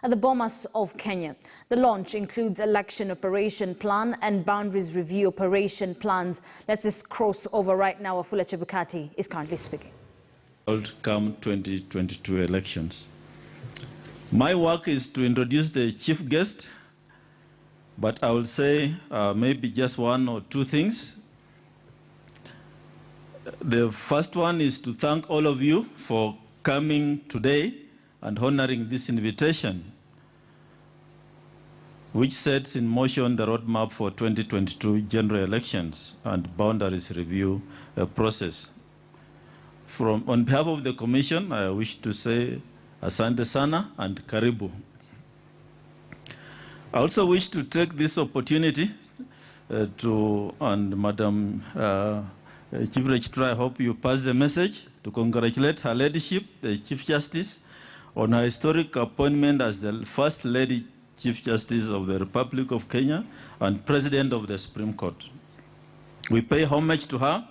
at the Bomas of Kenya. The launch includes election operation plan and boundaries review operation plans. Let's just cross over right now. Wafula Chebukati is currently speaking. Come 2022 elections. My work is to introduce the chief guest, but I will say maybe just one or two things. The first one is to thank all of you for coming today and honoring this invitation, which sets in motion the roadmap for 2022 general elections and boundaries review process. On behalf of the Commission, I wish to say Asante Sana and Karibu. I also wish to take this opportunity and Madam Chief Registrar, I hope you pass the message to congratulate Her Ladyship, the Chief Justice, on her historic appointment as the First Lady Chief Justice of the Republic of Kenya and President of the Supreme Court. We pay homage to her.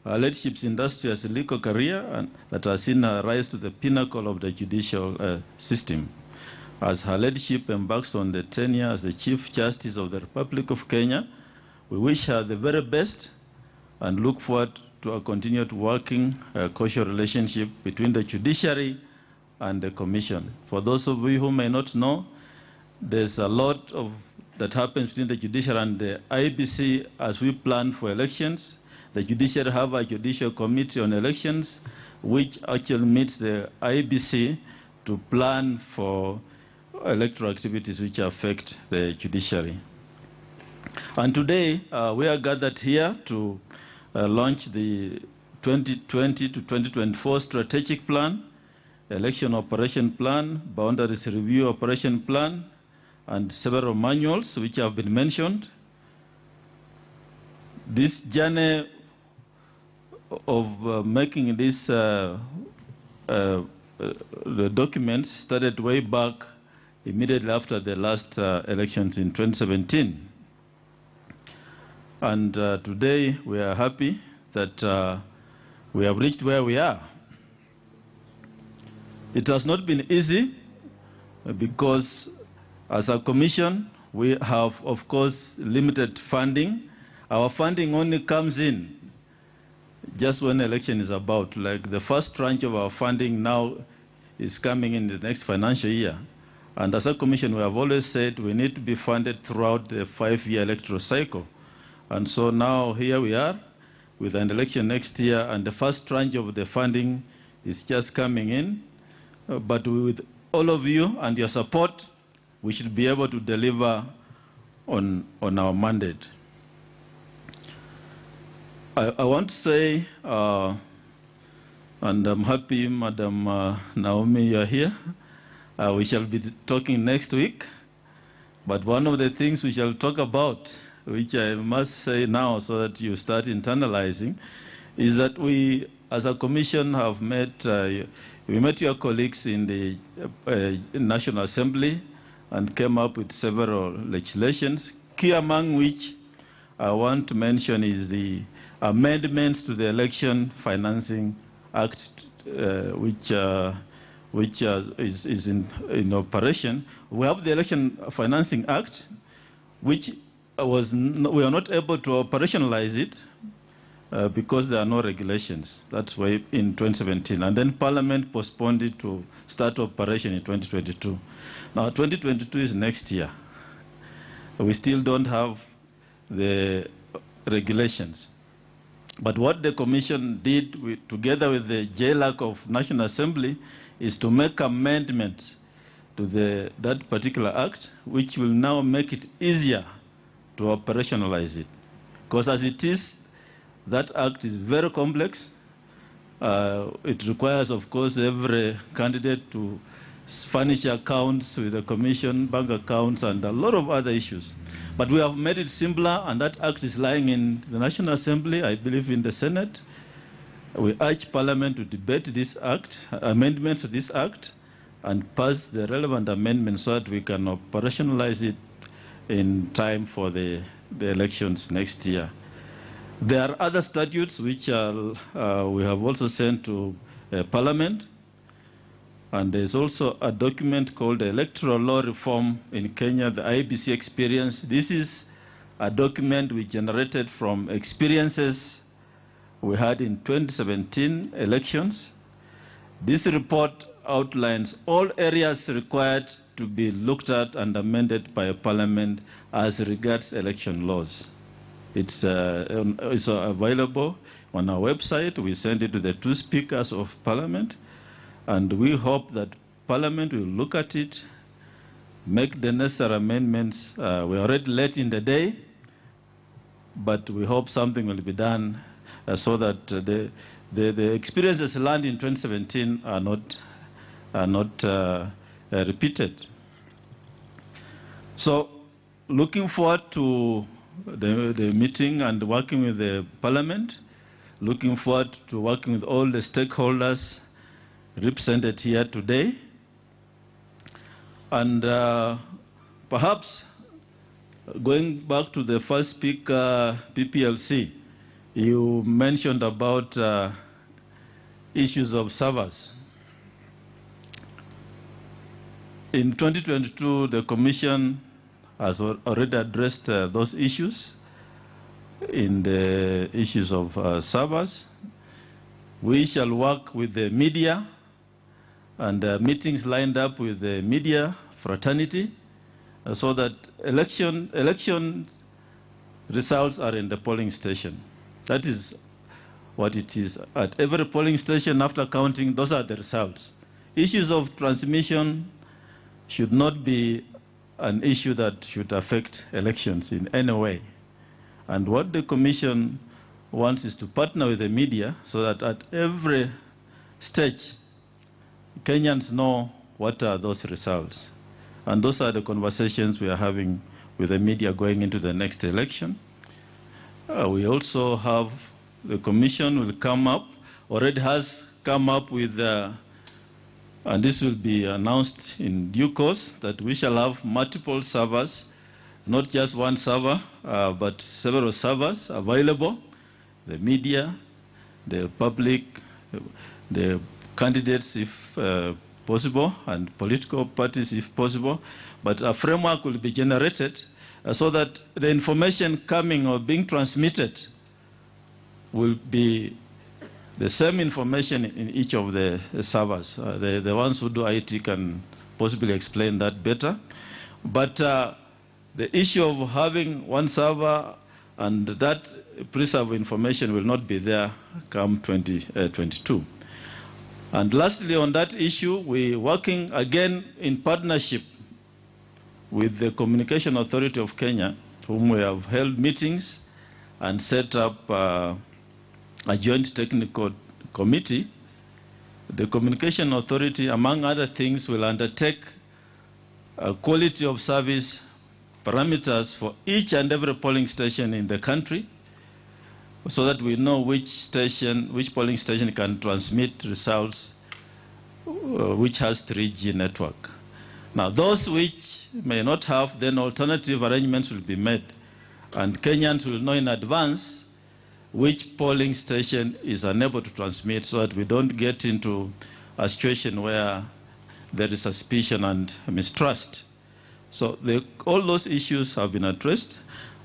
Her Ladyship's industrious legal career and that has seen her rise to the pinnacle of the judicial system. As Her Ladyship embarks on the tenure as the Chief Justice of the Republic of Kenya, we wish her the very best and look forward to a continued working cautious relationship between the judiciary and the Commission. For those of you who may not know, there's a lot that happens between the judiciary and the IBC as we plan for elections. The judiciary have a judicial committee on elections, which actually meets the IBC to plan for electoral activities which affect the judiciary. And today, we are gathered here to launch the 2020 to 2024 strategic plan, election operation plan, boundaries review operation plan, and several manuals which have been mentioned. This journey of making this the documents started way back immediately after the last elections in 2017. And today we are happy that we have reached where we are. It has not been easy because as a commission, we have, of course, limited funding. Our funding only comes in just when election is about. Like the first tranche of our funding now is coming in the next financial year. And as a commission, we have always said we need to be funded throughout the 5-year electoral cycle. And so now here we are with an election next year, and the first tranche of the funding is just coming in. But with all of you and your support, we should be able to deliver on our mandate. I want to say, and I'm happy, Madam Naomi, you're here. We shall be talking next week. But one of the things we shall talk about, which I must say now so that you start internalizing, is that we, as a commission, have met, we met your colleagues in the National Assembly and came up with several legislations, key among which I want to mention is the amendments to the Election Financing Act, which is in operation. We have the Election Financing Act, which we are not able to operationalize it because there are no regulations. That's why in 2017. And then Parliament postponed it to start operation in 2022. Now 2022 is next year. We still don't have the regulations. But what the Commission did together with the JLAC of National Assembly is to make amendments to that particular act, which will now make it easier to operationalize it. Because as it is, that act is very complex. It requires, of course, every candidate to furnish accounts with the Commission, bank accounts, and a lot of other issues. But we have made it simpler, and that act is lying in the National Assembly, I believe in the Senate. We urge Parliament to debate this act, amendments to this act, and pass the relevant amendments so that we can operationalize it in time for the elections next year. There are other statutes which we have also sent to Parliament. And there's also a document called the Electoral Law Reform in Kenya, the IBC Experience. This is a document we generated from experiences we had in 2017 elections. This report outlines all areas required to be looked at and amended by Parliament as regards election laws. It's available on our website. We send it to the two speakers of Parliament, and we hope that Parliament will look at it, make the necessary amendments. We're already late in the day, but we hope something will be done so that the experiences learned in 2017 are not repeated. So, looking forward to the meeting and working with the Parliament, looking forward to working with all the stakeholders represented here today. And perhaps going back to the first speaker, PPLC, you mentioned about issues of servers. In 2022, the Commission has already addressed those issues in the issues of servers. We shall work with the media, and meetings lined up with the media fraternity so that election results are in the polling station. That is what it is. At every polling station, after counting, those are the results. Issues of transmission should not be an issue that should affect elections in any way. And what the Commission wants is to partner with the media so that at every stage, Kenyans know what are those results. And those are the conversations we are having with the media going into the next election. We also have, the Commission will come up, already has come up with, and this will be announced in due course, that we shall have multiple servers, not just one server, but several servers available, the media, the public, the candidates if possible, and political parties if possible. But a framework will be generated so that the information coming or being transmitted will be the same information in each of the servers. The ones who do IT can possibly explain that better. But the issue of having one server and that preserved information will not be there come 2022. And lastly, on that issue, we're working again in partnership with the Communication Authority of Kenya, whom we have held meetings and set up a joint technical committee. The Communication Authority, among other things, will undertake quality of service parameters for each and every polling station in the country so that we know which polling station can transmit results which has 3G network. Now, those which may not have, then alternative arrangements will be made. And Kenyans will know in advance which polling station is unable to transmit so that we don't get into a situation where there is suspicion and mistrust. So all those issues have been addressed.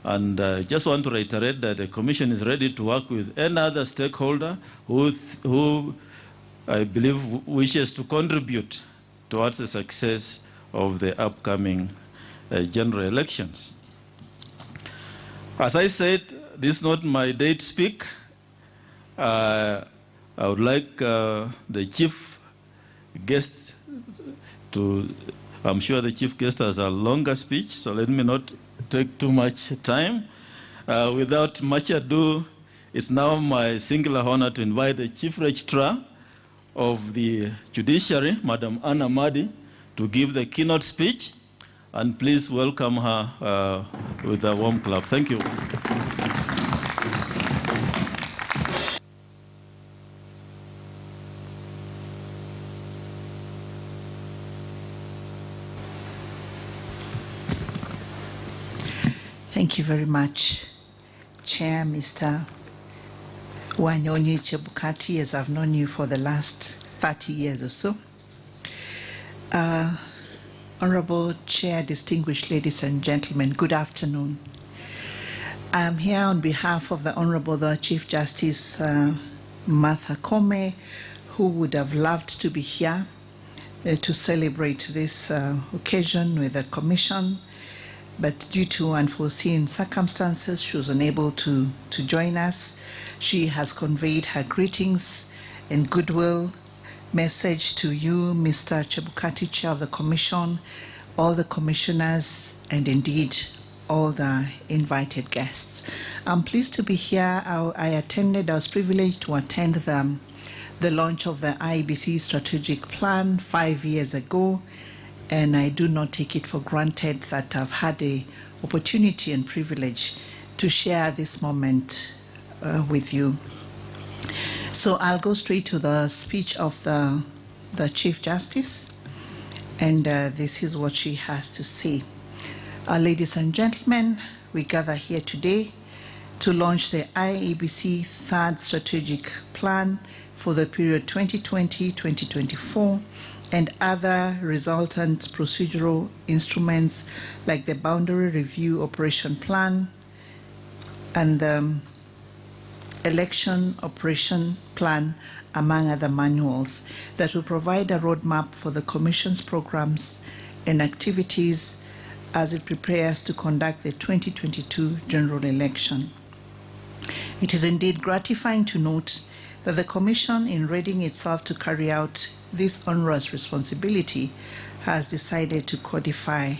And I just want to reiterate that the Commission is ready to work with any other stakeholder who I believe wishes to contribute towards the success of the upcoming general elections. As I said, this is not my day to speak. I would like the chief guest to, I'm sure the chief guest has a longer speech, so let me not take too much time. Without much ado, it's now my singular honor to invite the Chief Registrar of the Judiciary, Madam Anna Madi, to give the keynote speech. And please welcome her with a warm clap. Thank you. Thank you very much, Chair, Mr. Wanyonyi Chebukati, as I've known you for the last 30 years or so. Honorable Chair, distinguished ladies and gentlemen, good afternoon. I'm here on behalf of the Honorable the Chief Justice Martha Koome, who would have loved to be here to celebrate this occasion with the Commission, but due to unforeseen circumstances, she was unable to join us. She has conveyed her greetings and goodwill message to you, Mr. Chebukati, Chair of the Commission, all the commissioners, and indeed all the invited guests. I'm pleased to be here. I was privileged to attend the launch of the IEBC strategic plan 5 years ago, and I do not take it for granted that I've had the opportunity and privilege to share this moment with you. So I'll go straight to the speech of the Chief Justice, and this is what she has to say. Ladies and gentlemen, we gather here today to launch the IEBC third strategic plan for the period 2020-2024 and other resultant procedural instruments like the Boundary Review Operation Plan and the Election Operation Plan, among other manuals that will provide a roadmap for the Commission's programs and activities as it prepares to conduct the 2022 general election. It is indeed gratifying to note that the Commission, in readying itself to carry out this onerous responsibility, has decided to codify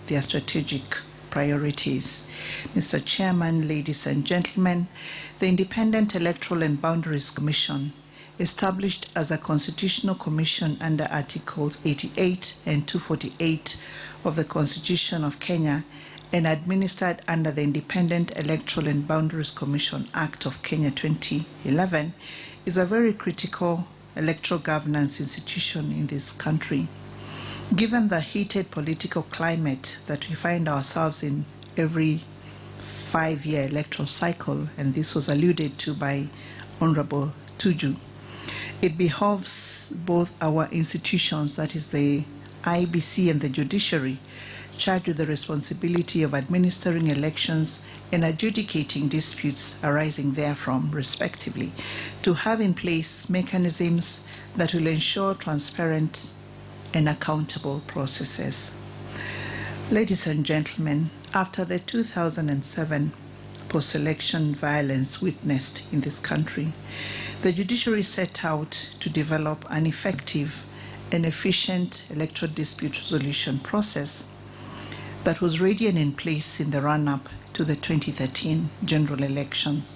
their strategic priorities. Mr. Chairman, ladies and gentlemen, the Independent Electoral and Boundaries Commission, established as a constitutional commission under Articles 88 and 248 of the Constitution of Kenya and administered under the Independent Electoral and Boundaries Commission Act of Kenya 2011, is a very critical electoral governance institution in this country. Given the heated political climate that we find ourselves in every 5-year electoral cycle, and this was alluded to by Honorable Tuju, it behoves both our institutions, that is the IEBC and the judiciary, charged with the responsibility of administering elections and adjudicating disputes arising therefrom, respectively, to have in place mechanisms that will ensure transparent and accountable processes. Ladies and gentlemen, after the 2007 post-election violence witnessed in this country, the judiciary set out to develop an effective and efficient electoral dispute resolution process that was ready and in place in the run-up to the 2013 general elections.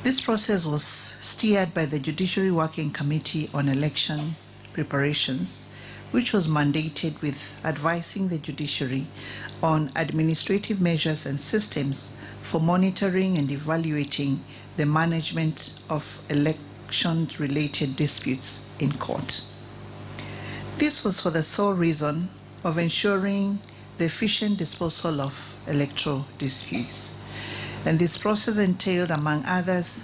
This process was steered by the Judiciary Working Committee on Election Preparations, which was mandated with advising the judiciary on administrative measures and systems for monitoring and evaluating the management of election-related disputes in court. This was for the sole reason of ensuring the efficient disposal of electoral disputes. And this process entailed, among others,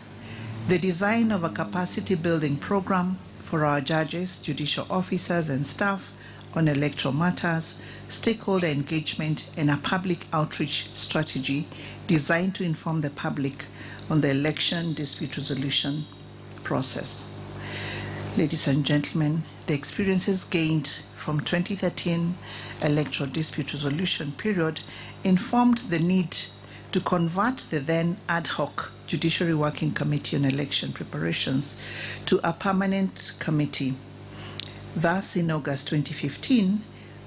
the design of a capacity-building program for our judges, judicial officers, and staff on electoral matters, stakeholder engagement, and a public outreach strategy designed to inform the public on the election dispute resolution process. Ladies and gentlemen, the experiences gained from 2013 electoral dispute resolution period informed the need to convert the then ad hoc Judiciary Working Committee on Election Preparations to a permanent committee. Thus, in August 2015,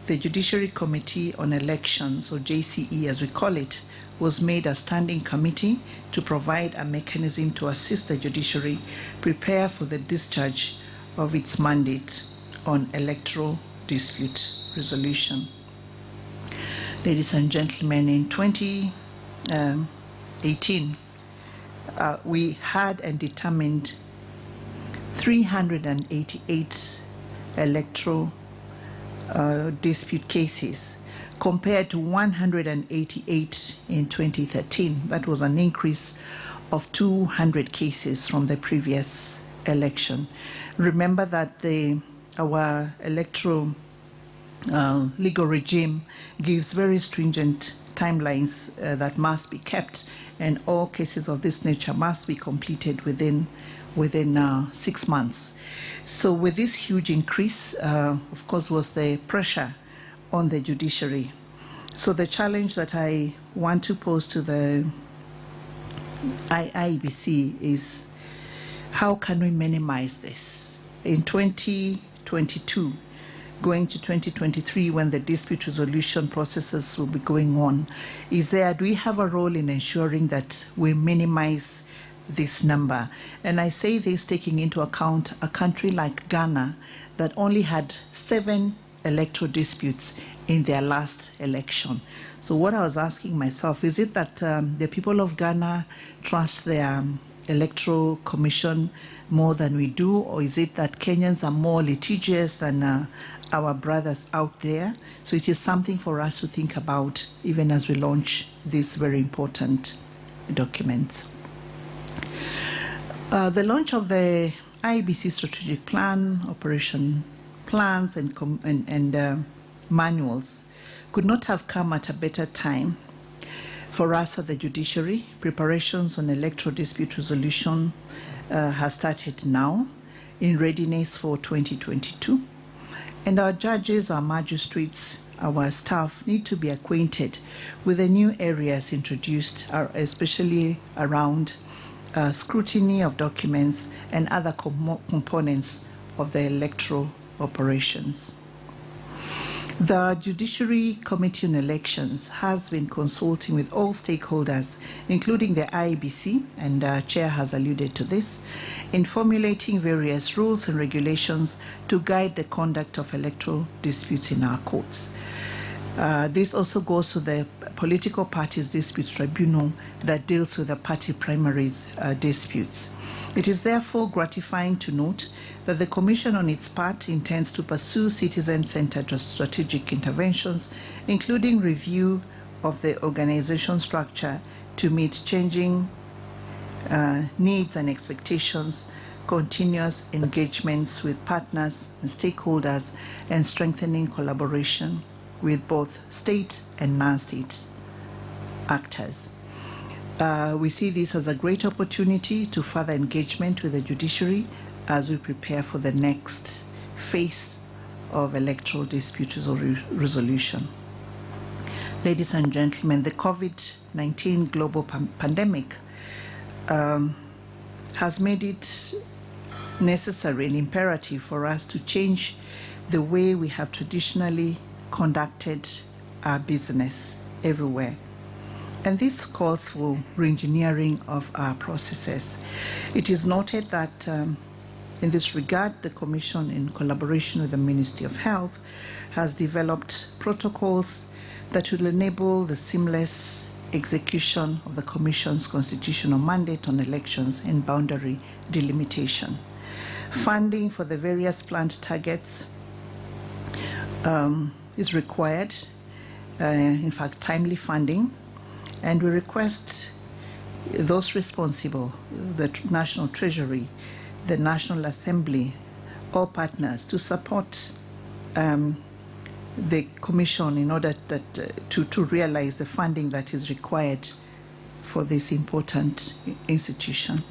the Judiciary Committee on Elections, or JCE as we call it, was made a standing committee to provide a mechanism to assist the judiciary prepare for the discharge of its mandate on electoral dispute resolution. Ladies and gentlemen, in 2018, we had and determined 388 electoral dispute cases compared to 188 in 2013. That was an increase of 200 cases from the previous election. Remember that the our electoral legal regime gives very stringent timelines that must be kept, and all cases of this nature must be completed within 6 months. So with this huge increase, of course, was the pressure on the judiciary. So the challenge that I want to pose to the IEBC is, how can we minimize this? In 2022, going to 2023, when the dispute resolution processes will be going on, do we have a role in ensuring that we minimize this number? And I say this taking into account a country like Ghana that only had 7 electoral disputes in their last election. So what I was asking myself, is it that the people of Ghana trust their electoral commission more than we do, or is it that Kenyans are more litigious than our brothers out there? So it is something for us to think about even as we launch this very important document. The launch of the IEBC strategic plan, operation plans, and manuals could not have come at a better time for us at the judiciary. Preparations on electoral dispute resolution has started now in readiness for 2022. And our judges, our magistrates, our staff need to be acquainted with the new areas introduced, especially around scrutiny of documents and other components of the electoral operations. The Judiciary Committee on Elections has been consulting with all stakeholders, including the IEBC, and Chair has alluded to this, in formulating various rules and regulations to guide the conduct of electoral disputes in our courts. This also goes to the Political Parties Disputes Tribunal that deals with the party primaries disputes. It is therefore gratifying to note that the Commission on its part intends to pursue citizen-centered strategic interventions, including review of the organization structure to meet changing needs and expectations, continuous engagements with partners and stakeholders, and strengthening collaboration with both state and non-state actors. We see this as a great opportunity to further engagement with the judiciary as we prepare for the next phase of electoral dispute resolution. Ladies and gentlemen, the COVID-19 global pandemic has made it necessary and imperative for us to change the way we have traditionally conducted our business everywhere. And this calls for re-engineering of our processes. It is noted that in this regard, the Commission, in collaboration with the Ministry of Health, has developed protocols that will enable the seamless execution of the Commission's constitutional mandate on elections and boundary delimitation. Funding for the various planned targets is required, in fact, timely funding, and we request those responsible, the National Treasury, the National Assembly, all partners, to support the Commission in order to realize the funding that is required for this important institution.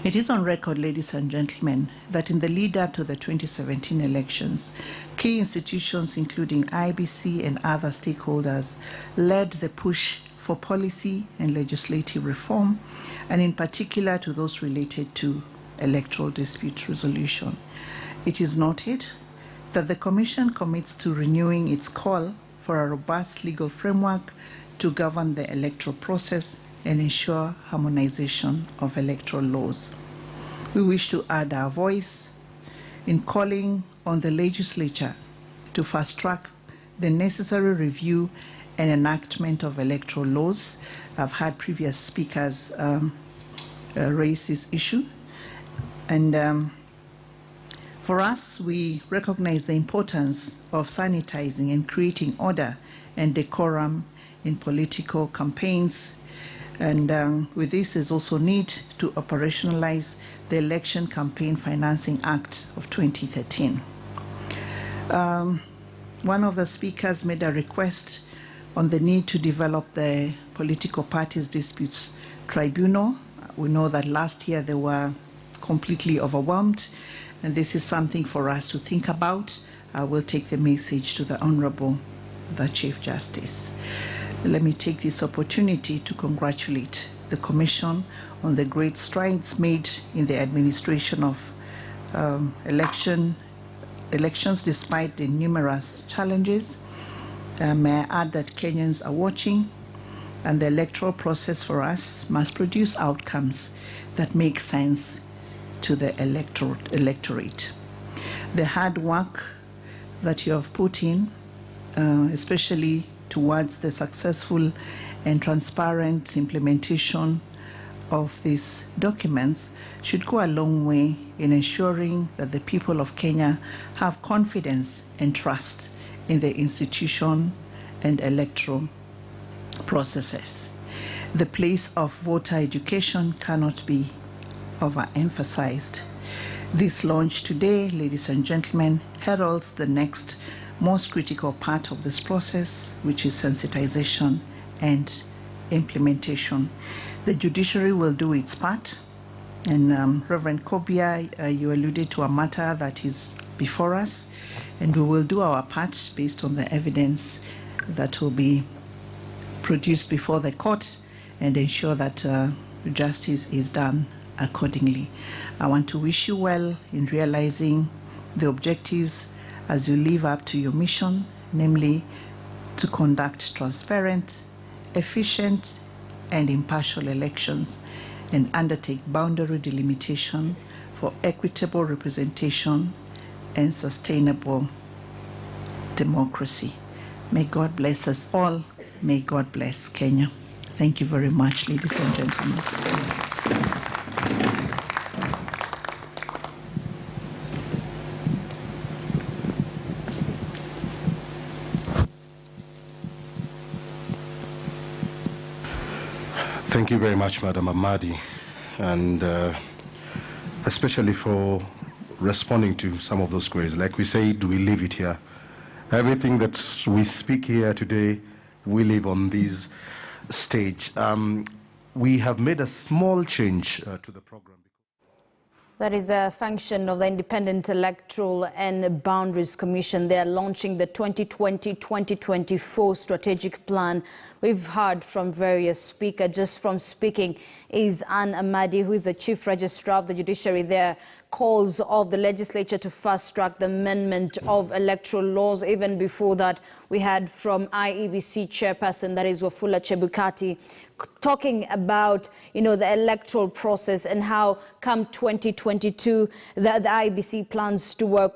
It is on record, ladies and gentlemen, that in the lead up to the 2017 elections, key institutions, including IEBC and other stakeholders, led the push for policy and legislative reform, and in particular to those related to electoral dispute resolution. It is noted that the Commission commits to renewing its call for a robust legal framework to govern the electoral process and ensure harmonization of electoral laws. We wish to add our voice in calling on the legislature to fast-track the necessary review and enactment of electoral laws. I've had previous speakers raise this issue. And for us, we recognize the importance of sanitizing and creating order and decorum in political campaigns, And with this, there's also need to operationalize the Election Campaign Financing Act of 2013. One of the speakers made a request on the need to develop the Political Parties Disputes Tribunal. We know that last year they were completely overwhelmed, and this is something for us to think about. I will take the message to the Honorable, the Chief Justice. Let me take this opportunity to congratulate the Commission on the great strides made in the administration of elections despite the numerous challenges. May I add that Kenyans are watching, and the electoral process for us must produce outcomes that make sense to the electorate. The hard work that you have put in, especially towards the successful and transparent implementation of these documents, should go a long way in ensuring that the people of Kenya have confidence and trust in the institution and electoral processes. The place of voter education cannot be overemphasized. This launch today, ladies and gentlemen, heralds the next most critical part of this process, which is sensitization and implementation. The judiciary will do its part, and Reverend Kobia, you alluded to a matter that is before us, and we will do our part based on the evidence that will be produced before the court and ensure that justice is done accordingly. I want to wish you well in realizing the objectives as you live up to your mission, namely to conduct transparent, efficient, and impartial elections and undertake boundary delimitation for equitable representation and sustainable democracy. May God bless us all. May God bless Kenya. Thank you very much, ladies and gentlemen. Thank you very much, Madam Amadi, and especially for responding to some of those queries. Like we said, we leave it here. Everything that we speak here today, we live on this stage. We have made a small change to the program. That is a function of the Independent Electoral and Boundaries Commission. They are launching the 2020-2024 strategic plan. We've heard from various speakers. Just from speaking is Anne Amadi, who is the Chief Registrar of the Judiciary there. Calls of the legislature to fast-track the amendment of electoral laws. Even before that, we had from IEBC chairperson, that is Wafula Chebukati, talking about, the electoral process and how come 2022, the IEBC plans to work with